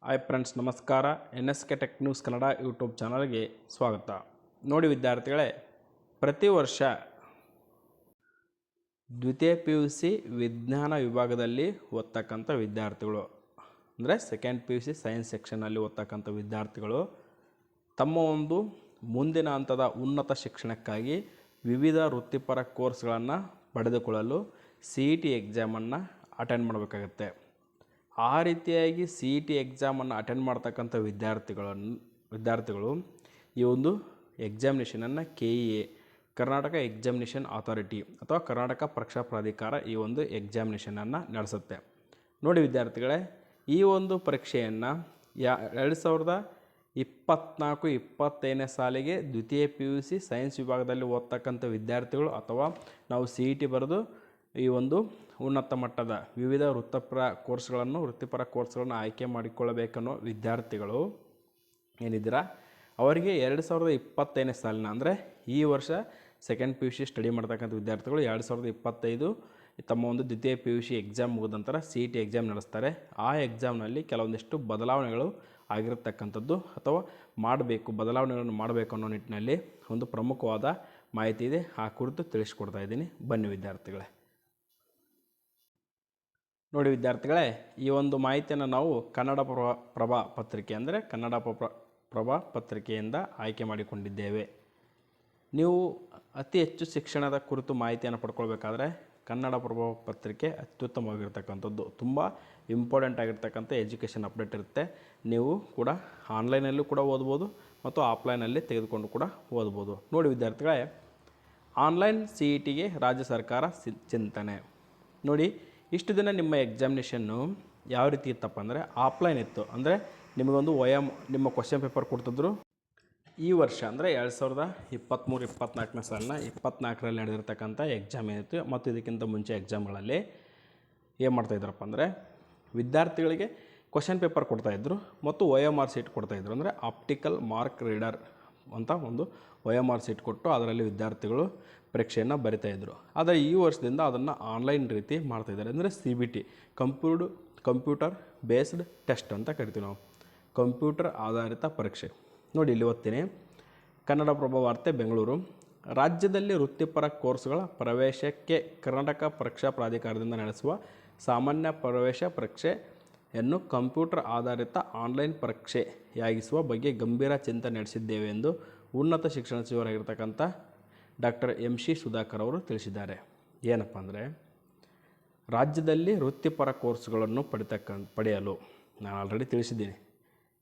Hi friends, ನಮಸ್ಕಾರ. NSK tech news Kannada YouTube ಚಾನಲ್ಗೆ ಸ್ವಾಗತ. ನೋಡಿ ವಿದ್ಯಾರ್ಥಿಗಳೇ, ಪ್ರತಿ ವರ್ಷ ದ್ವಿತೀಯ PUC ವಿಜ್ಞಾನ ವಿಭಾಗದಲ್ಲಿ ಓದ್ತಕ್ಕಂಥ ವಿದ್ಯಾರ್ಥಿಗಳು ಅಂದರೆ ಸೆಕೆಂಡ್ PUC ಸೈನ್ಸ್ ಸೆಕ್ಷನಲ್ಲಿ ಓದ್ತಕ್ಕಂಥ ವಿದ್ಯಾರ್ಥಿಗಳು ತಮ್ಮ ಒಂದು ಮುಂದಿನ ಹಂತದ ಉನ್ನತ ಶಿಕ್ಷಣಕ್ಕಾಗಿ ವಿವಿಧ ವೃತ್ತಿಪರ ಕೋರ್ಸ್ಗಳನ್ನು ಪಡೆದುಕೊಳ್ಳಲು CET ಎಕ್ಸಾಮನ್ನು ಅಟೆಂಡ್ ಮಾಡಬೇಕಾಗತ್ತೆ. ಆ ರೀತಿಯಾಗಿ CET ಎಕ್ಸಾಮನ್ನು ಅಟೆಂಡ್ ಮಾಡ್ತಕ್ಕಂಥ ವಿದ್ಯಾರ್ಥಿಗಳು ಈ ಒಂದು ಎಕ್ಸಾಮಿನೇಷನನ್ನು KEA ಕರ್ನಾಟಕ ಎಕ್ಸಾಮಿನೇಷನ್ ಅಥಾರಿಟಿ ಅಥವಾ ಕರ್ನಾಟಕ ಪರೀಕ್ಷಾ ಪ್ರಾಧಿಕಾರ ಈ ಒಂದು ಎಕ್ಸಾಮಿನೇಷನನ್ನು ನಡೆಸುತ್ತೆ. ನೋಡಿ ವಿದ್ಯಾರ್ಥಿಗಳೇ, ಈ ಒಂದು ಪರೀಕ್ಷೆಯನ್ನು 2024-25ನೇ ಸಾಲಿಗೆ ದ್ವಿತೀಯ PUC ಸೈನ್ಸ್ ವಿಭಾಗದಲ್ಲಿ ಓದ್ತಕ್ಕಂಥ ವಿದ್ಯಾರ್ಥಿಗಳು ಅಥವಾ ನಾವು CET ಬರೆದು ಈ ಒಂದು ಉನ್ನತ ಮಟ್ಟದ ವಿವಿಧ ವೃತ್ತಿಪರ ಕೋರ್ಸ್ಗಳನ್ನು ಆಯ್ಕೆ ಮಾಡಿಕೊಳ್ಳಬೇಕನ್ನೋ ವಿದ್ಯಾರ್ಥಿಗಳು ಏನಿದ್ದೀರಾ ಅವರಿಗೆ 2025ನೇ ಸಾಲಿನ ಅಂದರೆ ಈ ವರ್ಷ ಸೆಕೆಂಡ್ PUC ಸ್ಟಡಿ ಮಾಡ್ತಕ್ಕಂಥ ವಿದ್ಯಾರ್ಥಿಗಳು 2025 ತಮ್ಮ ಒಂದು ದ್ವಿತೀಯ PUC ಎಕ್ಸಾಮ್ ಮುಗಿದ ನಂತರ CET ಎಕ್ಸಾಮ್ ನಡೆಸ್ತಾರೆ. ಆ ಎಕ್ಸಾಮ್ನಲ್ಲಿ ಕೆಲವೊಂದಿಷ್ಟು ಬದಲಾವಣೆಗಳು ಆಗಿರತಕ್ಕಂಥದ್ದು ಅಥವಾ ಬದಲಾವಣೆಗಳನ್ನು ಮಾಡಬೇಕು ಅನ್ನೋ ನಿಟ್ಟಿನಲ್ಲಿ ಒಂದು ಪ್ರಮುಖವಾದ ಮಾಹಿತಿ ಇದೆ. ಆ ಕುರಿತು ತಿಳಿಸ್ಕೊಡ್ತಾ ಇದ್ದೀನಿ, ಬನ್ನಿ ವಿದ್ಯಾರ್ಥಿಗಳೇ. ನೋಡಿ ವಿದ್ಯಾರ್ಥಿಗಳೇ, ಈ ಒಂದು ಮಾಹಿತಿಯನ್ನು ನಾವು ಕನ್ನಡಪ್ರಭ ಪತ್ರಿಕೆಯಿಂದ ಆಯ್ಕೆ ಮಾಡಿಕೊಂಡಿದ್ದೇವೆ. ನೀವು ಅತಿ ಹೆಚ್ಚು ಶಿಕ್ಷಣದ ಕುರಿತು ಮಾಹಿತಿಯನ್ನು ಪಡ್ಕೊಳ್ಬೇಕಾದ್ರೆ ಕನ್ನಡಪ್ರಭ ಪತ್ರಿಕೆ ಅತ್ಯುತ್ತಮವಾಗಿರ್ತಕ್ಕಂಥದ್ದು. ತುಂಬ ಇಂಪಾರ್ಟೆಂಟ್ ಆಗಿರ್ತಕ್ಕಂಥ ಎಜುಕೇಷನ್ ಅಪ್ಡೇಟ್ ಇರುತ್ತೆ. ನೀವು ಕೂಡ ಆನ್ಲೈನಲ್ಲೂ ಕೂಡ ಓದ್ಬೋದು ಮತ್ತು ಆಫ್ಲೈನಲ್ಲಿ ತೆಗೆದುಕೊಂಡು ಕೂಡ ಓದ್ಬೋದು. ನೋಡಿ ವಿದ್ಯಾರ್ಥಿಗಳೇ, ಆನ್ಲೈನ್ CETಗೆ ರಾಜ್ಯ ಸರ್ಕಾರ ಚಿಂತನೆ. ನೋಡಿ, ಇಷ್ಟು ದಿನ ನಿಮ್ಮ ಎಕ್ಸಾಮಿನೇಷನ್ನು ಯಾವ ರೀತಿ ಇತ್ತಪ್ಪ ಅಂದರೆ ಆಫ್ಲೈನ್ ಇತ್ತು. ಅಂದರೆ ನಿಮಗೊಂದು ನಿಮ್ಮ ಕ್ವಶನ್ ಪೇಪರ್ ಕೊಡ್ತಿದ್ರು. ಈ ವರ್ಷ ಅಂದರೆ 2023-24ನೇ ಸಾಲಿನ 24ರಲ್ಲಿ ನಡೆದಿರ್ತಕ್ಕಂಥ ಎಕ್ಸಾಮ್ ಏನಿತ್ತು ಮತ್ತು ಇದಕ್ಕಿಂತ ಮುಂಚೆ ಎಕ್ಸಾಮ್ಗಳಲ್ಲಿ ಏನು ಮಾಡ್ತಾಯಿದ್ರಪ್ಪ ಅಂದರೆ ವಿದ್ಯಾರ್ಥಿಗಳಿಗೆ ಕ್ವಶನ್ ಪೇಪರ್ ಕೊಡ್ತಾಯಿದ್ರು ಮತ್ತು OMR ಶೀಟ್ ಕೊಡ್ತಾಯಿದ್ರು. ಅಂದರೆ ಆಪ್ಟಿಕಲ್ ಮಾರ್ಕ್ ರೀಡರ್ ಅಂತ ಒಂದು OMR ಶೀಟ್ ಕೊಟ್ಟು ಅದರಲ್ಲಿ ವಿದ್ಯಾರ್ಥಿಗಳು ಪರೀಕ್ಷೆಯನ್ನು ಬರಿತಾಯಿದ್ರು. ಆದರೆ ಈ ವರ್ಷದಿಂದ ಅದನ್ನು ಆನ್ಲೈನ್ ರೀತಿ ಮಾಡ್ತಾಯಿದ್ದಾರೆ. ಅಂದರೆ CBT ಕಂಪ್ಯೂಟರ್ ಬೇಸ್ಡ್ ಟೆಸ್ಟ್ ಅಂತ ಕರಿತೀವಿ ನಾವು, ಕಂಪ್ಯೂಟರ್ ಆಧಾರಿತ ಪರೀಕ್ಷೆ. ನೋಡಿ ಇಲ್ಲಿ ಓದ್ತೀನಿ. ಕನ್ನಡಪ್ರಭ ವಾರ್ತೆ ಬೆಂಗಳೂರು. ರಾಜ್ಯದಲ್ಲಿ ವೃತ್ತಿಪರ ಕೋರ್ಸ್ಗಳ ಪ್ರವೇಶಕ್ಕೆ ಕರ್ನಾಟಕ ಪರೀಕ್ಷಾ ಪ್ರಾಧಿಕಾರದಿಂದ ನಡೆಸುವ ಸಾಮಾನ್ಯ ಪ್ರವೇಶ ಪರೀಕ್ಷೆಯನ್ನು ಕಂಪ್ಯೂಟರ್ ಆಧಾರಿತ ಆನ್ಲೈನ್ ಪರೀಕ್ಷೆಯಾಗಿಸುವ ಬಗ್ಗೆ ಗಂಭೀರ ಚಿಂತನೆ ನಡೆಸಿದ್ದೇವೆ ಎಂದು ಉನ್ನತ ಶಿಕ್ಷಣ ಸಚಿವರಾಗಿರ್ತಕ್ಕಂಥ ಡಾಕ್ಟರ್ MC ಸುಧಾಕರ್ ಅವರು ತಿಳಿಸಿದ್ದಾರೆ. ಏನಪ್ಪ ಅಂದರೆ ರಾಜ್ಯದಲ್ಲಿ ವೃತ್ತಿಪರ ಕೋರ್ಸ್ಗಳನ್ನು ಪಡೆಯಲು ನಾನು ಆಲ್ರೆಡಿ ತಿಳಿಸಿದ್ದೀನಿ.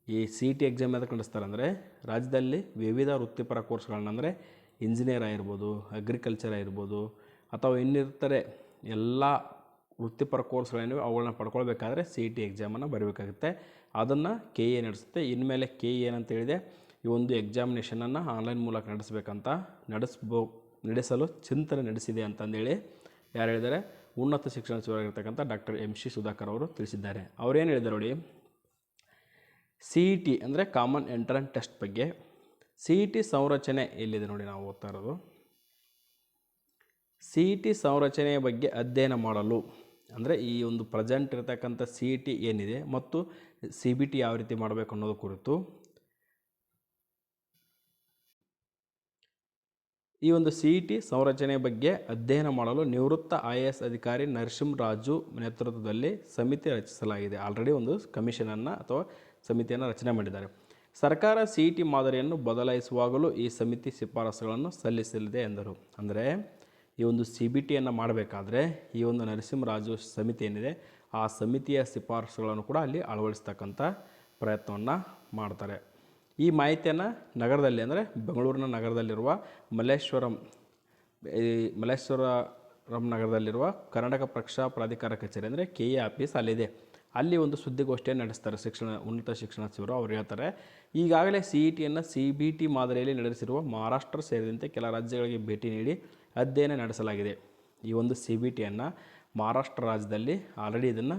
ಈ CET ಎಕ್ಸಾಮ್ ಎದಕ್ಕೆ ನಡೆಸ್ತಾರೆ ಅಂದರೆ ರಾಜ್ಯದಲ್ಲಿ ವಿವಿಧ ವೃತ್ತಿಪರ ಕೋರ್ಸ್ಗಳನ್ನ ಅಂದರೆ ಇಂಜಿನಿಯರ್ ಆಗಿರ್ಬೋದು, ಅಗ್ರಿಕಲ್ಚರ್ ಆಗಿರ್ಬೋದು ಅಥವಾ ಇನ್ನಿತರೆ ಎಲ್ಲ ವೃತ್ತಿಪರ ಕೋರ್ಸ್ಗಳೇನಿವೆ ಅವುಗಳನ್ನ ಪಡ್ಕೊಳ್ಬೇಕಾದ್ರೆ CET ಎಕ್ಸಾಮನ್ನು ಬರಬೇಕಾಗುತ್ತೆ. ಅದನ್ನು KEA ನಡೆಸುತ್ತೆ. ಇನ್ಮೇಲೆ KEA ಏನಂತ ಹೇಳಿದೆ, ಈ ಒಂದು ಎಕ್ಸಾಮಿನೇಷನನ್ನು ಆನ್ಲೈನ್ ಮೂಲಕ ನಡೆಸಲು ಚಿಂತನೆ ನಡೆಸಿದೆ ಅಂತಂದೇಳಿ ಯಾರು ಹೇಳಿದ್ದಾರೆ? ಉನ್ನತ ಶಿಕ್ಷಣ ಸಚಿವರಾಗಿರ್ತಕ್ಕಂಥ ಡಾಕ್ಟರ್ MC ಸುಧಾಕರ್ ಅವರು ತಿಳಿಸಿದ್ದಾರೆ. ಅವರೇನು ಹೇಳಿದ್ದಾರೆ ನೋಡಿ, CET ಅಂದರೆ ಕಾಮನ್ ಎಂಟ್ರೆನ್ಸ್ ಟೆಸ್ಟ್ ಬಗ್ಗೆ CET ಸಂರಚನೆ ಎಲ್ಲಿದೆ ನೋಡಿ, ನಾವು ಓದ್ತಾ ಇರೋದು CET ಸಂರಚನೆಯ ಬಗ್ಗೆ ಅಧ್ಯಯನ ಮಾಡಲು ಅಂದರೆ ಈ ಒಂದು ಪ್ರೆಸೆಂಟ್ ಇರತಕ್ಕಂಥ CET ಏನಿದೆ ಮತ್ತು CBT ಯಾವ ರೀತಿ ಮಾಡಬೇಕು ಅನ್ನೋದು ಕುರಿತು ಈ ಒಂದು CET ಸಂರಚನೆಯ ಬಗ್ಗೆ ಅಧ್ಯಯನ ಮಾಡಲು ನಿವೃತ್ತ IAS ಅಧಿಕಾರಿ ನರಸಿಂಹರಾಜು ನೇತೃತ್ವದಲ್ಲಿ ಸಮಿತಿ ರಚಿಸಲಾಗಿದೆ. ಆಲ್ರೆಡಿ ಒಂದು ಕಮಿಷನನ್ನು ಅಥವಾ ಸಮಿತಿಯನ್ನು ರಚನೆ ಮಾಡಿದ್ದಾರೆ. ಸರ್ಕಾರ CET ಮಾದರಿಯನ್ನು ಬದಲಾಯಿಸುವಾಗಲೂ ಈ ಸಮಿತಿ ಶಿಫಾರಸುಗಳನ್ನು ಸಲ್ಲಿಸಲಿದೆ ಎಂದರು. ಅಂದರೆ ಈ ಒಂದು CBTಯನ್ನು ಮಾಡಬೇಕಾದ್ರೆ ಈ ಒಂದು ನರಸಿಂಹರಾಜು ಸಮಿತಿ ಏನಿದೆ ಆ ಸಮಿತಿಯ ಶಿಫಾರಸುಗಳನ್ನು ಕೂಡ ಅಲ್ಲಿ ಅಳವಡಿಸ್ತಕ್ಕಂಥ ಪ್ರಯತ್ನವನ್ನು ಮಾಡ್ತಾರೆ. ಈ ಮಾಹಿತಿಯನ್ನು ನಗರದಲ್ಲಿ ಅಂದರೆ ಬೆಂಗಳೂರಿನ ನಗರದಲ್ಲಿರುವ ಮಲ್ಲೇಶ್ವರಂ ನಗರದಲ್ಲಿರುವ ಕರ್ನಾಟಕ ಪರೀಕ್ಷಾ ಪ್ರಾಧಿಕಾರ ಕಚೇರಿ ಅಂದರೆ KEA ಆಫೀಸ್ ಅಲ್ಲಿದೆ. ಅಲ್ಲಿ ಒಂದು ಸುದ್ದಿಗೋಷ್ಠಿಯನ್ನು ನಡೆಸ್ತಾರೆ ಉನ್ನತ ಶಿಕ್ಷಣ ಸಚಿವರು. ಅವರು ಹೇಳ್ತಾರೆ, ಈಗಾಗಲೇ CETಯನ್ನು CBT ಮಾದರಿಯಲ್ಲಿ ನಡೆಸಿರುವ ಮಹಾರಾಷ್ಟ್ರ ಸೇರಿದಂತೆ ಕೆಲ ರಾಜ್ಯಗಳಿಗೆ ಭೇಟಿ ನೀಡಿ ಅಧ್ಯಯನ ನಡೆಸಲಾಗಿದೆ. ಈ ಒಂದು CBTಯನ್ನು ಮಹಾರಾಷ್ಟ್ರ ರಾಜ್ಯದಲ್ಲಿ ಆಲ್ರೆಡಿ ಇದನ್ನು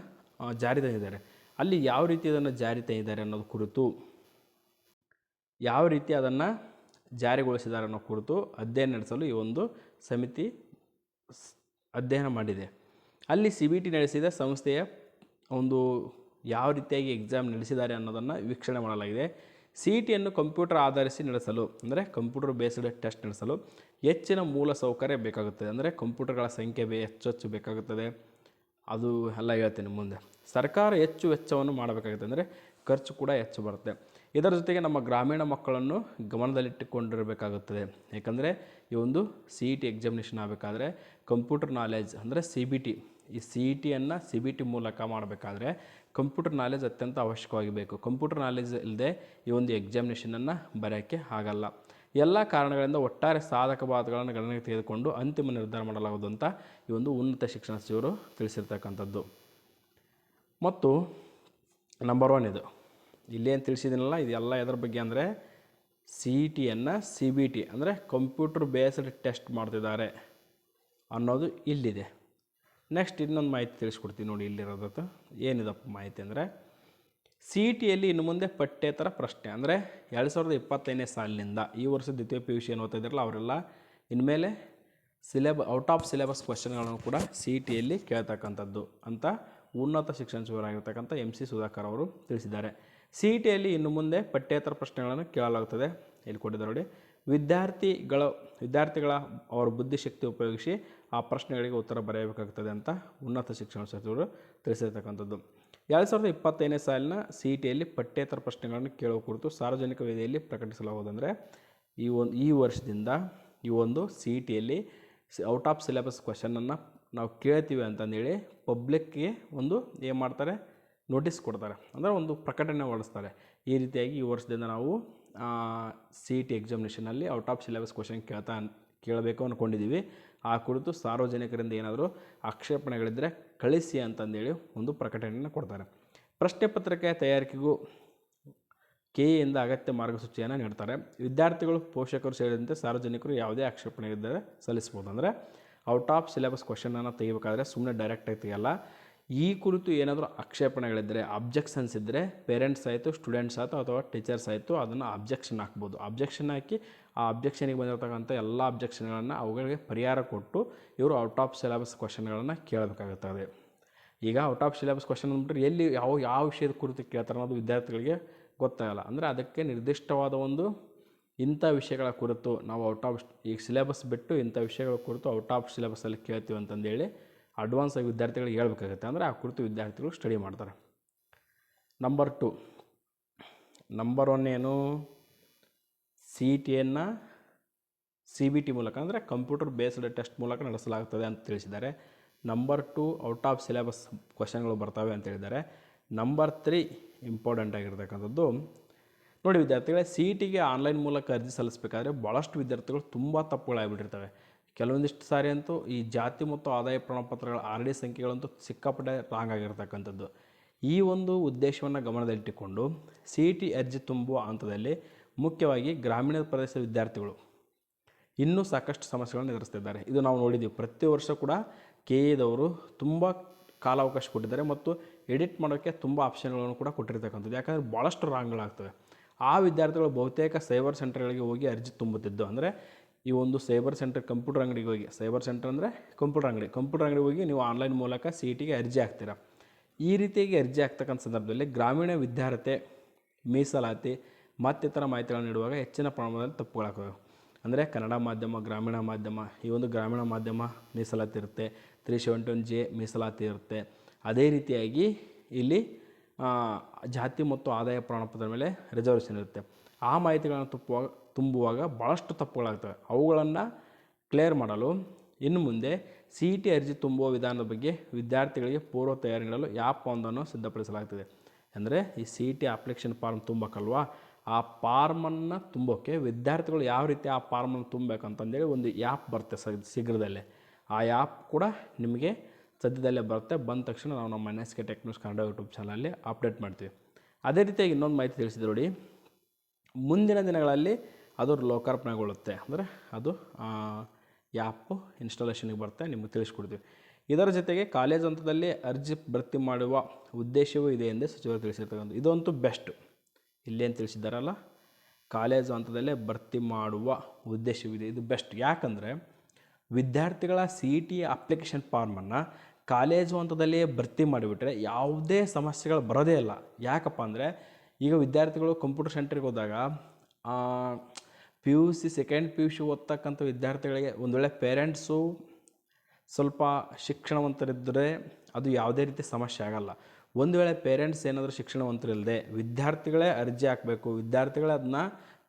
ಜಾರಿ ತಂದಿದ್ದಾರೆ. ಅಲ್ಲಿ ಯಾವ ರೀತಿ ಇದನ್ನು ಜಾರಿ ತಂದಿದ್ದಾರೆ ಅನ್ನೋದು ಕುರಿತು, ಯಾವ ರೀತಿ ಅದನ್ನು ಜಾರಿಗೊಳಿಸಿದ್ದಾರೆ ಅನ್ನೋ ಕುರಿತು ಅಧ್ಯಯನ ನಡೆಸಲು ಈ ಒಂದು ಸಮಿತಿ ಅಧ್ಯಯನ ಮಾಡಿದೆ. ಅಲ್ಲಿ CBT ನಡೆಸಿದ ಸಂಸ್ಥೆಯ ಒಂದು ಯಾವ ರೀತಿಯಾಗಿ ಎಕ್ಸಾಮ್ ನಡೆಸಿದ್ದಾರೆ ಅನ್ನೋದನ್ನು ವೀಕ್ಷಣೆ ಮಾಡಲಾಗಿದೆ. CETಯನ್ನು ಕಂಪ್ಯೂಟರ್ ಆಧರಿಸಿ ನಡೆಸಲು ಅಂದರೆ ಕಂಪ್ಯೂಟರ್ ಬೇಸ್ಡ್ ಟೆಸ್ಟ್ ನಡೆಸಲು ಹೆಚ್ಚಿನ ಮೂಲ ಸೌಕರ್ಯ ಬೇಕಾಗುತ್ತದೆ. ಅಂದರೆ ಕಂಪ್ಯೂಟರ್ಗಳ ಸಂಖ್ಯೆ ಹೆಚ್ಚು ಬೇಕಾಗುತ್ತದೆ. ಅದು ಎಲ್ಲ ಹೇಳ್ತೀನಿ ಮುಂದೆ. ಸರ್ಕಾರ ಹೆಚ್ಚು ವೆಚ್ಚವನ್ನು ಮಾಡಬೇಕಾಗುತ್ತೆ, ಅಂದರೆ ಖರ್ಚು ಕೂಡ ಹೆಚ್ಚು ಬರುತ್ತೆ. ಇದರ ಜೊತೆಗೆ ನಮ್ಮ ಗ್ರಾಮೀಣ ಮಕ್ಕಳನ್ನು ಗಮನದಲ್ಲಿಟ್ಟುಕೊಂಡಿರಬೇಕಾಗುತ್ತದೆ. ಯಾಕಂದರೆ ಈ ಒಂದು CET ಎಕ್ಸಾಮಿನೇಷನ್ ಆಗಬೇಕಾದ್ರೆ ಕಂಪ್ಯೂಟರ್ ನಾಲೆಜ್ ಅಂದರೆ CBT, ಈ CETಯನ್ನು CBT ಮೂಲಕ ಮಾಡಬೇಕಾದ್ರೆ ಕಂಪ್ಯೂಟರ್ ನಾಲೆಜ್ ಅತ್ಯಂತ ಅವಶ್ಯಕವಾಗಿ ಬೇಕು. ಕಂಪ್ಯೂಟರ್ ನಾಲೆಜ್ ಇಲ್ಲದೆ ಈ ಒಂದು ಎಕ್ಸಾಮಿನೇಷನನ್ನು ಬರೆಯೋಕ್ಕೆ ಆಗಲ್ಲ. ಎಲ್ಲ ಕಾರಣಗಳಿಂದ ಒಟ್ಟಾರೆ ಸಾಧಕ ಬಾಧಕಗಳನ್ನು ಗಣನೆಗೆ ತೆಗೆದುಕೊಂಡು ಅಂತಿಮ ನಿರ್ಧಾರ ಮಾಡಲಾಗುವುದು ಅಂತ ಈ ಒಂದು ಉನ್ನತ ಶಿಕ್ಷಣ ಸಚಿವರು ತಿಳಿಸಿರ್ತಕ್ಕಂಥದ್ದು. ಮತ್ತು ನಂಬರ್ 1 ಇದು ಇಲ್ಲೇನು ತಿಳಿಸಿದ್ದೀನಲ್ಲ, ಇದೆಲ್ಲ ಎದ್ರ ಬಗ್ಗೆ ಅಂದರೆ CETಯನ್ನು CBT ಅಂದರೆ ಕಂಪ್ಯೂಟರ್ ಬೇಸ್ಡ್ ಟೆಸ್ಟ್ ಮಾಡ್ತಿದ್ದಾರೆ ಅನ್ನೋದು ಇಲ್ಲಿದೆ. ನೆಕ್ಸ್ಟ್ ಇನ್ನೊಂದು ಮಾಹಿತಿ ತಿಳಿಸ್ಕೊಡ್ತೀನಿ ನೋಡಿ. ಇಲ್ಲಿರೋದತ್ತು ಏನಿದಪ್ಪ ಮಾಹಿತಿ ಅಂದರೆ CETಯಲ್ಲಿ ಇನ್ನು ಮುಂದೆ ಪಠ್ಯೇತರ ಪ್ರಶ್ನೆ ಅಂದರೆ 2025ನೇ ಸಾಲಿನಿಂದ ಈ ವರ್ಷ ದ್ವಿತೀಯ PUC ಏನು ಓದ್ತಾ ಇದ್ದಾರಲ್ಲ ಅವರೆಲ್ಲ ಇನ್ಮೇಲೆ ಔಟ್ ಆಫ್ ಸಿಲೆಬಸ್ ಕ್ವಶನ್ಗಳನ್ನು ಕೂಡ CETಯಲ್ಲಿ ಕೇಳ್ತಕ್ಕಂಥದ್ದು ಅಂತ ಉನ್ನತ ಶಿಕ್ಷಣ ಸಚಿವರಾಗಿರ್ತಕ್ಕಂಥ MC ಸುಧಾಕರ್ ಅವರು ತಿಳಿಸಿದ್ದಾರೆ. CETಯಲ್ಲಿ ಇನ್ನು ಮುಂದೆ ಪಠ್ಯೇತರ ಪ್ರಶ್ನೆಗಳನ್ನು ಕೇಳಲಾಗುತ್ತದೆ. ಇಲ್ಲಿ ಕೊಟ್ಟಿದ್ದಾರೆ ನೋಡಿ. ವಿದ್ಯಾರ್ಥಿಗಳ ಅವರ ಬುದ್ಧಿಶಕ್ತಿ ಉಪಯೋಗಿಸಿ ಆ ಪ್ರಶ್ನೆಗಳಿಗೆ ಉತ್ತರ ಬರೆಯಬೇಕಾಗುತ್ತದೆ ಅಂತ ಉನ್ನತ ಶಿಕ್ಷಣ ಸಚಿವರು ತಿಳಿಸಿರ್ತಕ್ಕಂಥದ್ದು. 2025ನೇ ಸಾಲಿನ CETಯಲ್ಲಿ ಪಠ್ಯೇತರ ಪ್ರಶ್ನೆಗಳನ್ನು ಕೇಳುವ ಕುರಿತು ಸಾರ್ವಜನಿಕ ವೇದಿಕೆಯಲ್ಲಿ ಪ್ರಕಟಿಸಲಾಗುವುದಂದರೆ ಈ ವರ್ಷದಿಂದ ಈ ಒಂದು CETಯಲ್ಲಿ ಔಟ್ ಆಫ್ ಸಿಲೆಬಸ್ ಕ್ವಶನನ್ನು ನಾವು ಕೇಳ್ತೀವಿ ಅಂತಂದೇಳಿ ಪಬ್ಲಿಕ್ಗೆ ಒಂದು ಏನು ಮಾಡ್ತಾರೆ, ನೋಟಿಸ್ ಕೊಡ್ತಾರೆ, ಅಂದರೆ ಒಂದು ಪ್ರಕಟಣೆ ಹೊರಡಿಸ್ತಾರೆ. ಈ ರೀತಿಯಾಗಿ ಈ ವರ್ಷದಿಂದ ನಾವು CET ಎಕ್ಸಾಮಿನೇಷನಲ್ಲಿ ಔಟ್ ಆಫ್ ಸಿಲೆಬಸ್ ಕ್ವಶನ್ ಕೇಳಬೇಕು ಅಂದ್ಕೊಂಡಿದ್ದೀವಿ. ಆ ಕುರಿತು ಸಾರ್ವಜನಿಕರಿಂದ ಏನಾದರೂ ಆಕ್ಷೇಪಣೆಗಳಿದ್ದರೆ ಕಳಿಸಿ ಅಂತಂದೇಳಿ ಒಂದು ಪ್ರಕಟಣೆಯನ್ನು ಕೊಡ್ತಾರೆ. ಪ್ರಶ್ನೆ ಪತ್ರಿಕೆ ತಯಾರಿಕೆಗೂ KEಯಿಂದ ಅಗತ್ಯ ಮಾರ್ಗಸೂಚಿಯನ್ನು ನೀಡ್ತಾರೆ. ವಿದ್ಯಾರ್ಥಿಗಳು, ಪೋಷಕರು ಸೇರಿದಂತೆ ಸಾರ್ವಜನಿಕರು ಯಾವುದೇ ಆಕ್ಷೇಪಣೆ ಇದ್ದರೆ ಸಲ್ಲಿಸ್ಬೋದು. ಅಂದರೆ ಔಟ್ ಆಫ್ ಸಿಲೆಬಸ್ ಕ್ವಶನನ್ನು ತೆಗಿಬೇಕಾದ್ರೆ ಸುಮ್ಮನೆ ಡೈರೆಕ್ಟಾಗಿ ತೆಗೆಯಲ್ಲ. ಈ ಕುರಿತು ಏನಾದರೂ ಆಕ್ಷೇಪಣೆಗಳಿದ್ದರೆ, ಅಬ್ಜೆಕ್ಷನ್ಸ್ ಇದ್ದರೆ ಪೇರೆಂಟ್ಸ್ ಆಯಿತು, ಸ್ಟೂಡೆಂಟ್ಸ್ ಆಯಿತು ಅಥವಾ ಟೀಚರ್ಸ್ ಆಯಿತು ಅದನ್ನು ಅಬ್ಜೆಕ್ಷನ್ ಹಾಕ್ಬೋದು. ಅಬ್ಜೆಕ್ಷನ್ ಹಾಕಿ ಆ ಅಬ್ಜೆಕ್ಷನಿಗೆ ಬಂದಿರತಕ್ಕಂಥ ಎಲ್ಲ ಅಬ್ಜೆಕ್ಷನ್ಗಳನ್ನು ಅವುಗಳಿಗೆ ಪರಿಹಾರ ಕೊಟ್ಟು ಇವರು ಔಟ್ ಆಫ್ ಸಿಲೆಬಸ್ ಕ್ವಶನ್ಗಳನ್ನು ಕೇಳಬೇಕಾಗುತ್ತದೆ. ಈಗ ಔಟ್ ಆಫ್ ಸಿಲೆಬಸ್ ಕ್ವಶನ್ ಅಂದ್ಬಿಟ್ರೆ ಎಲ್ಲಿ ಯಾವ ವಿಷಯದ ಕುರಿತು ಕೇಳ್ತಾರೆ ಅನ್ನೋದು ವಿದ್ಯಾರ್ಥಿಗಳಿಗೆ ಗೊತ್ತಾಗಲ್ಲ. ಅಂದರೆ ಅದಕ್ಕೆ ನಿರ್ದಿಷ್ಟವಾದ ಒಂದು ಇಂಥ ವಿಷಯಗಳ ಕುರಿತು ನಾವು ಈಗ ಸಿಲೆಬಸ್ ಬಿಟ್ಟು ಇಂಥ ವಿಷಯಗಳ ಕುರಿತು ಔಟ್ ಆಫ್ ಸಿಲೆಬಸ್ಸಲ್ಲಿ ಕೇಳ್ತೀವಿ ಅಂತಂದೇಳಿ ಅಡ್ವಾನ್ಸ್ ಆಗಿ ವಿದ್ಯಾರ್ಥಿಗಳಿಗೆ ಹೇಳ್ಬೇಕಾಗುತ್ತೆ. ಅಂದರೆ ಆ ಕುರಿತು ವಿದ್ಯಾರ್ಥಿಗಳು ಸ್ಟಡಿ ಮಾಡ್ತಾರೆ. ನಂಬರ್ 2, ನಂಬರ್ 1 ಏನು, CETಯನ್ನು CBT ಮೂಲಕ ಅಂದರೆ ಕಂಪ್ಯೂಟರ್ ಬೇಸ್ಡ್ ಟೆಸ್ಟ್ ಮೂಲಕ ನಡೆಸಲಾಗುತ್ತದೆ ಅಂತ ತಿಳಿಸಿದ್ದಾರೆ. ನಂಬರ್ 2 ಔಟ್ ಆಫ್ ಸಿಲೆಬಸ್ ಕ್ವಶನ್ಗಳು ಬರ್ತವೆ ಅಂತ ಹೇಳಿದ್ದಾರೆ. ನಂಬರ್ 3 ಇಂಪಾರ್ಟೆಂಟ್ ಆಗಿರ್ತಕ್ಕಂಥದ್ದು ನೋಡಿ ವಿದ್ಯಾರ್ಥಿಗಳೇ, CETಗೆ ಆನ್ಲೈನ್ ಮೂಲಕ ಅರ್ಜಿ ಸಲ್ಲಿಸಬೇಕಾದ್ರೆ ಭಾಳಷ್ಟು ವಿದ್ಯಾರ್ಥಿಗಳು ತುಂಬ ತಪ್ಪುಗಳಾಗಿಬಿಟ್ಟಿರ್ತವೆ. ಕೆಲವೊಂದಿಷ್ಟು ಸಾರಿ ಅಂತೂ ಈ ಜಾತಿ ಮತ್ತು ಆದಾಯ ಪ್ರಮಾಣಪತ್ರಗಳ RD ಸಂಖ್ಯೆಗಳಂತೂ ಸಿಕ್ಕಾಪಟ್ಟೆ ರಾಂಗ್ ಆಗಿರ್ತಕ್ಕಂಥದ್ದು. ಈ ಒಂದು ಉದ್ದೇಶವನ್ನು ಗಮನದಲ್ಲಿಟ್ಟುಕೊಂಡು CET ಅರ್ಜಿ ತುಂಬುವ ಹಂತದಲ್ಲಿ ಮುಖ್ಯವಾಗಿ ಗ್ರಾಮೀಣ ಪ್ರದೇಶದ ವಿದ್ಯಾರ್ಥಿಗಳು ಇನ್ನೂ ಸಾಕಷ್ಟು ಸಮಸ್ಯೆಗಳನ್ನು ಎದುರಿಸ್ತಿದ್ದಾರೆ. ಇದು ನಾವು ನೋಡಿದ್ದೀವಿ. ಪ್ರತಿ ವರ್ಷ ಕೂಡ KEದವರು ತುಂಬ ಕಾಲಾವಕಾಶ ಕೊಟ್ಟಿದ್ದಾರೆ ಮತ್ತು ಎಡಿಟ್ ಮಾಡೋಕ್ಕೆ ತುಂಬ ಆಪ್ಷನ್ಗಳನ್ನು ಕೂಡ ಕೊಟ್ಟಿರ್ತಕ್ಕಂಥದ್ದು. ಯಾಕಂದರೆ ಭಾಳಷ್ಟು ರಾಂಗ್ಗಳಾಗ್ತವೆ. ಆ ವಿದ್ಯಾರ್ಥಿಗಳು ಬಹುತೇಕ ಸೈಬರ್ ಸೆಂಟರ್ಗಳಿಗೆ ಹೋಗಿ ಅರ್ಜಿ ತುಂಬುತ್ತಿದ್ದು. ಅಂದರೆ ಈ ಒಂದು ಸೈಬರ್ ಸೆಂಟರ್, ಕಂಪ್ಯೂಟರ್ ಅಂಗಡಿಗೆ ಹೋಗಿ, ಸೈಬರ್ ಸೆಂಟರ್ ಅಂದರೆ ಕಂಪ್ಯೂಟರ್ ಅಂಗಡಿಗೆ ಹೋಗಿ ನೀವು ಆನ್ಲೈನ್ ಮೂಲಕ CETಗೆ ಅರ್ಜಿ ಹಾಕ್ತೀರಾ. ಈ ರೀತಿಯಾಗಿ ಅರ್ಜಿ ಆಗ್ತಕ್ಕಂಥ ಸಂದರ್ಭದಲ್ಲಿ ಗ್ರಾಮೀಣ ವಿದ್ಯಾರ್ಥಿ ಮೀಸಲಾತಿ ಮತ್ತಿತರ ಮಾಹಿತಿಗಳನ್ನು ನೀಡುವಾಗ ಹೆಚ್ಚಿನ ಪ್ರಮಾಣದಲ್ಲಿ ತಪ್ಪುಗಳಾಗ್ತವೆ. ಅಂದರೆ ಕನ್ನಡ ಮಾಧ್ಯಮ, ಗ್ರಾಮೀಣ ಮಾಧ್ಯಮ, ಈ ಒಂದು ಗ್ರಾಮೀಣ ಮಾಧ್ಯಮ ಮೀಸಲಾತಿ ಇರುತ್ತೆ, 371J ಮೀಸಲಾತಿ ಇರುತ್ತೆ. ಅದೇ ರೀತಿಯಾಗಿ ಇಲ್ಲಿ ಜಾತಿ ಮತ್ತು ಆದಾಯ ಪ್ರಮಾಣಪತ್ರದ ಮೇಲೆ ರಿಸರ್ವೇಷನ್ ಇರುತ್ತೆ. ಆ ಮಾಹಿತಿಗಳನ್ನು ತುಂಬುವಾಗ ಭಾಳಷ್ಟು ತಪ್ಪುಗಳಾಗ್ತವೆ. ಅವುಗಳನ್ನು ಕ್ಲಿಯರ್ ಮಾಡಲು ಇನ್ನು ಮುಂದೆ CET ಅರ್ಜಿ ತುಂಬುವ ವಿಧಾನದ ಬಗ್ಗೆ ವಿದ್ಯಾರ್ಥಿಗಳಿಗೆ ಪೂರ್ವ ತಯಾರಿ ನೀಡಲು ಆ್ಯಪ್ ಒಂದನ್ನು ಸಿದ್ಧಪಡಿಸಲಾಗ್ತದೆ. ಅಂದರೆ ಈ CET ಅಪ್ಲಿಕೇಶನ್ ಫಾರ್ಮ್ ತುಂಬಬೇಕಲ್ವಾ, ಆ ಫಾರ್ಮನ್ನು ತುಂಬೋಕ್ಕೆ ವಿದ್ಯಾರ್ಥಿಗಳು ಯಾವ ರೀತಿ ಆ ಫಾರ್ಮನ್ನು ತುಂಬಬೇಕಂತಂದೇಳಿ ಒಂದು ಆ್ಯಪ್ ಬರುತ್ತೆ ಶೀಘ್ರದಲ್ಲೇ. ಆ ಆ್ಯಪ್ ಕೂಡ ನಿಮಗೆ ಸದ್ಯದಲ್ಲೇ ಬರುತ್ತೆ. ಬಂದ ತಕ್ಷಣ ನಾವು ನಮ್ಮ NSK tech news Kannada YouTube ಚಾನಲಲ್ಲಿ ಅಪ್ಡೇಟ್ ಮಾಡ್ತೀವಿ. ಅದೇ ರೀತಿಯಾಗಿ ಇನ್ನೊಂದು ಮಾಹಿತಿ ತಿಳಿಸಿದೆ ನೋಡಿ, ಮುಂದಿನ ದಿನಗಳಲ್ಲಿ ಅದು ಲೋಕಾರ್ಪಣೆಗೊಳ್ಳುತ್ತೆ. ಅಂದರೆ ಅದು ಆ್ಯಪು ಇನ್ಸ್ಟಾಲೇಷನ್ಗೆ ಬರುತ್ತೆ, ನಿಮಗೆ ತಿಳಿಸ್ಕೊಡ್ತೀವಿ. ಇದರ ಜೊತೆಗೆ ಕಾಲೇಜ್ ಹಂತದಲ್ಲಿ ಅರ್ಜಿ ಭರ್ತಿ ಮಾಡುವ ಉದ್ದೇಶವೂ ಇದೆ ಎಂದು ಸಚಿವರು ತಿಳಿಸಿರ್ತಕ್ಕಂಥ. ಇದಂತೂ ಬೆಸ್ಟ್. ಇಲ್ಲೇನು ತಿಳಿಸಿದ್ದಾರಲ್ಲ, ಕಾಲೇಜು ಹಂತದಲ್ಲೇ ಭರ್ತಿ ಮಾಡುವ ಉದ್ದೇಶವಿದೆ, ಇದು ಬೆಸ್ಟ್. ಯಾಕಂದರೆ ವಿದ್ಯಾರ್ಥಿಗಳ CET ಅಪ್ಲಿಕೇಶನ್ ಫಾರ್ಮನ್ನು ಕಾಲೇಜು ಹಂತದಲ್ಲಿ ಭರ್ತಿ ಮಾಡಿಬಿಟ್ರೆ ಯಾವುದೇ ಸಮಸ್ಯೆಗಳು ಬರೋದೇ ಇಲ್ಲ. ಯಾಕಪ್ಪ ಅಂದರೆ ಈಗ ವಿದ್ಯಾರ್ಥಿಗಳು ಕಂಪ್ಯೂಟರ್ ಸೆಂಟ್ರಿಗೆ ಹೋದಾಗ P U C second P U C ಓದ್ತಕ್ಕಂಥ ವಿದ್ಯಾರ್ಥಿಗಳಿಗೆ ಒಂದು ವೇಳೆ ಪೇರೆಂಟ್ಸು ಸ್ವಲ್ಪ ಶಿಕ್ಷಣವಂತರಿದ್ದರೆ ಅದು ಯಾವುದೇ ರೀತಿ ಸಮಸ್ಯೆ ಆಗಲ್ಲ. ಒಂದು ವೇಳೆ ಪೇರೆಂಟ್ಸ್ ಏನಾದರೂ ಶಿಕ್ಷಣವಂತರಿಲ್ಲದೆ ವಿದ್ಯಾರ್ಥಿಗಳೇ ಅರ್ಜಿ ಹಾಕಬೇಕು, ವಿದ್ಯಾರ್ಥಿಗಳೇ ಅದನ್ನ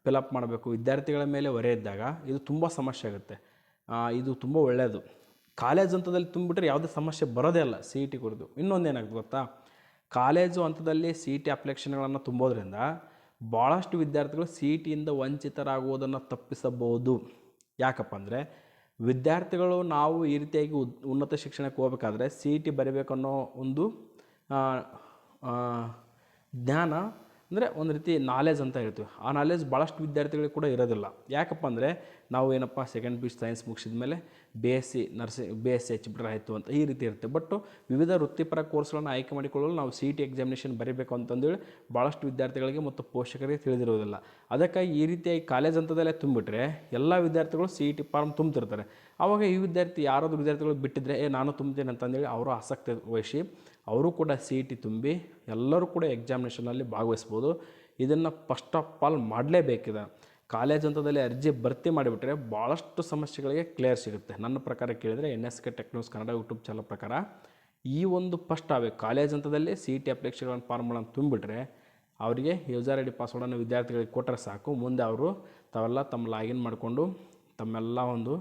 ಫಿಲಪ್ ಮಾಡಬೇಕು, ವಿದ್ಯಾರ್ಥಿಗಳ ಮೇಲೆ ಹೊರೆ ಇದ್ದಾಗ ಇದು ತುಂಬ ಸಮಸ್ಯೆ ಆಗುತ್ತೆ. ಇದು ತುಂಬ ಒಳ್ಳೆಯದು. ಕಾಲೇಜ್ ಹಂತದಲ್ಲಿ ತುಂಬಿಬಿಟ್ರೆ ಯಾವುದೇ ಸಮಸ್ಯೆ ಬರೋದೇ ಇಲ್ಲ ಸಿ ಇ ಟಿ ಕುರಿತು. ಇನ್ನೊಂದು ಏನಾಗುತ್ತೆ ಗೊತ್ತಾ, ಕಾಲೇಜು ಹಂತದಲ್ಲಿ ಸಿ ಇ ಟಿ ಅಪ್ಲಿಕೇಶನ್ಗಳನ್ನು ತುಂಬೋದ್ರಿಂದ ಭಾಳಷ್ಟು ವಿದ್ಯಾರ್ಥಿಗಳು ಸಿ ಇ ಟಿಯಿಂದ ವಂಚಿತರಾಗುವುದನ್ನು ತಪ್ಪಿಸಬಹುದು. ಯಾಕಪ್ಪ ಅಂದರೆ ವಿದ್ಯಾರ್ಥಿಗಳು ನಾವು ಈ ರೀತಿಯಾಗಿ ಉನ್ನತ ಶಿಕ್ಷಣಕ್ಕೆ ಹೋಗಬೇಕಾದ್ರೆ ಸಿ ಇ ಟಿ ಬರೀಬೇಕನ್ನೋ ಒಂದು ಜ್ಞಾನ ಅಂದರೆ ಒಂದು ರೀತಿ ನಾಲೆಜ್ ಅಂತ ಹೇಳ್ತೀವಿ. ಆ ನಾಲೆಜ್ ಭಾಳಷ್ಟು ವಿದ್ಯಾರ್ಥಿಗಳಿಗೆ ಕೂಡ ಇರೋದಿಲ್ಲ. ಯಾಕಪ್ಪ ಅಂದರೆ ನಾವು ಏನಪ್ಪ ಸೆಕೆಂಡ್ ಪಿ ಯು ಸೈನ್ಸ್ ಮುಗಿಸಿದ ಮೇಲೆ B S C B S C ಹಚ್ಚಿಬಿಟ್ರೆ ಆಯಿತು ಅಂತ ಈ ರೀತಿ ಇರುತ್ತೆ. ಬಟ್ ವಿವಿಧ ವೃತ್ತಿಪರ ಕೋರ್ಸ್ಗಳನ್ನು ಆಯ್ಕೆ ಮಾಡಿಕೊಳ್ಳಲು ನಾವು ಸಿ ಇ ಟಿ ಎಕ್ಸಾಮಿನೇಷನ್ ಬರೀಬೇಕು ಅಂತಂದೇಳಿ ಭಾಳಷ್ಟು ವಿದ್ಯಾರ್ಥಿಗಳಿಗೆ ಮತ್ತು ಪೋಷಕರಿಗೆ ತಿಳಿದಿರುವುದಿಲ್ಲ. ಅದಕ್ಕಾಗಿ ಈ ರೀತಿಯಾಗಿ ಕಾಲೇಜ್ ಹಂತದಲ್ಲೇ ತುಂಬಿಟ್ರೆ ಎಲ್ಲ ವಿದ್ಯಾರ್ಥಿಗಳು ಸಿ ಇ ಟಿ ಫಾರ್ಮ್ ತುಂಬ್ತಿರ್ತಾರೆ. ಆವಾಗ ಈ ವಿದ್ಯಾರ್ಥಿ ಯಾರಾದರೂ ವಿದ್ಯಾರ್ಥಿಗಳು ಬಿಟ್ಟಿದ್ರೆ ನಾನು ತುಂಬ್ತೀನಿ ಅಂತಂದೇಳಿ ಅವರು ಆಸಕ್ತಿ ವಹಿಸಿ ಅವರು ಕೂಡ ಸಿ ಇ ಟಿ ತುಂಬಿ ಎಲ್ಲರೂ ಕೂಡ ಎಕ್ಸಾಮಿನೇಷನಲ್ಲಿ ಭಾಗವಹಿಸ್ಬೋದು. ಇದನ್ನು ಫಸ್ಟ್ ಆಫ್ ಆಲ್ ಮಾಡಲೇಬೇಕಿದೆ. ಕಾಲೇಜ್ ಹಂತದಲ್ಲಿ ಅರ್ಜಿ ಭರ್ತಿ ಮಾಡಿಬಿಟ್ರೆ ಭಾಳಷ್ಟು ಸಮಸ್ಯೆಗಳಿಗೆ ಕ್ಲಿಯರ್ ಸಿಗುತ್ತೆ. ನನ್ನ ಪ್ರಕಾರ ಕೇಳಿದರೆ NSK tech news Kannada YouTube channel ಪ್ರಕಾರ ಈ ಒಂದು ಫಸ್ಟ್ ಆಗಬೇಕು. ಕಾಲೇಜ್ ಹಂತದಲ್ಲಿ ಸಿ ಇ ಟಿ ಅಪ್ಲಿಕೇಶನ್ ಫಾರ್ಮ್ಗಳನ್ನು ತುಂಬಿಬಿಟ್ರೆ ಅವರಿಗೆ ಯೂಸರ್ ಐ ಡಿ ಪಾಸ್ವರ್ಡನ್ನು ವಿದ್ಯಾರ್ಥಿಗಳಿಗೆ ಕೊಟ್ಟರೆ ಸಾಕು. ಮುಂದೆ ಅವರು ತಾವೆಲ್ಲ ತಮ್ಮ ಲಾಗಿನ್ ಮಾಡಿಕೊಂಡು ತಮ್ಮೆಲ್ಲ ಒಂದು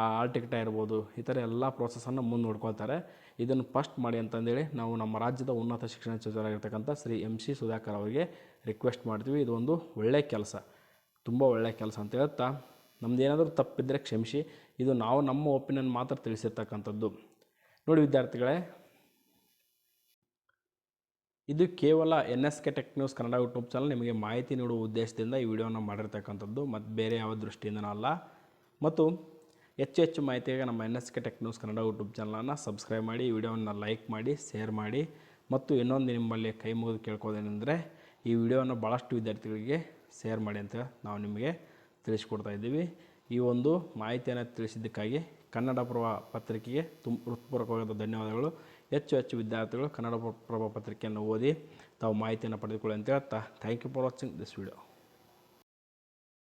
ಆಲ್ ಟಿಕೆಟ್ ಇರ್ಬೋದು ಈ ಥರ ಎಲ್ಲ ಪ್ರೋಸೆಸನ್ನು ಮುಂದೆ ನೋಡ್ಕೊಳ್ತಾರೆ. ಇದನ್ನು ಫಸ್ಟ್ ಮಾಡಿ ಅಂತಂದೇಳಿ ನಾವು ನಮ್ಮ ರಾಜ್ಯದ ಉನ್ನತ ಶಿಕ್ಷಣ ಸಚಿವರಾಗಿರ್ತಕ್ಕಂಥ ಶ್ರೀ MC ಸುಧಾಕರ್ ಅವರಿಗೆ ರಿಕ್ವೆಸ್ಟ್ ಮಾಡ್ತೀವಿ. ಇದು ಒಂದು ಒಳ್ಳೆಯ ಕೆಲಸ, ತುಂಬ ಒಳ್ಳೆಯ ಕೆಲಸ ಅಂತ ಹೇಳ್ತಾ ನಮ್ದು ಏನಾದರೂ ತಪ್ಪಿದ್ದರೆ ಕ್ಷಮಿಸಿ. ಇದು ನಾವು ನಮ್ಮ ಒಪಿನಿಯನ್ ಮಾತ್ರ ತಿಳಿಸಿರ್ತಕ್ಕಂಥದ್ದು. ನೋಡಿ ವಿದ್ಯಾರ್ಥಿಗಳೇ, ಇದು ಕೇವಲ NSK tech news Kannada YouTube channel ನಿಮಗೆ ಮಾಹಿತಿ ನೀಡುವ ಉದ್ದೇಶದಿಂದ ಈ ವಿಡಿಯೋನ ಮಾಡಿರ್ತಕ್ಕಂಥದ್ದು, ಮತ್ತು ಬೇರೆ ಯಾವ ದೃಷ್ಟಿಯಿಂದನೂ ಅಲ್ಲ. ಮತ್ತು ಹೆಚ್ಚು ಮಾಹಿತಿಗೆ ನಮ್ಮ NSK tech news Kannada YouTube ಚಾನಲನ್ನು ಸಬ್ಸ್ಕ್ರೈಬ್ ಮಾಡಿ, ಈ ವಿಡಿಯೋವನ್ನು ಲೈಕ್ ಮಾಡಿ, ಶೇರ್ ಮಾಡಿ. ಮತ್ತು ಇನ್ನೊಂದು ನಿಮ್ಮಲ್ಲಿ ಕೈ ಮುಗಿದು ಕೇಳ್ಕೋದೇನೆಂದರೆ ಈ ವಿಡಿಯೋವನ್ನು ಭಾಳಷ್ಟು ವಿದ್ಯಾರ್ಥಿಗಳಿಗೆ ಶೇರ್ ಮಾಡಿ ಅಂತ ನಾವು ನಿಮಗೆ ತಿಳಿಸ್ಕೊಡ್ತಾ ಇದ್ದೀವಿ. ಈ ಒಂದು ಮಾಹಿತಿಯನ್ನು ತಿಳಿಸಿದ್ದಕ್ಕಾಗಿ ಕನ್ನಡಪ್ರಭ ಪತ್ರಿಕೆಗೆ ಹೃತ್ಪೂರ್ವಕವಾದ ಧನ್ಯವಾದಗಳು. ಹೆಚ್ಚು ವಿದ್ಯಾರ್ಥಿಗಳು ಕನ್ನಡಪ್ರಭ ಪತ್ರಿಕೆಯನ್ನು ಓದಿ ತಾವು ಮಾಹಿತಿಯನ್ನು ಪಡೆದುಕೊಳ್ಳಿ ಅಂತ ಹೇಳ್ತಾ thank you for watching this video.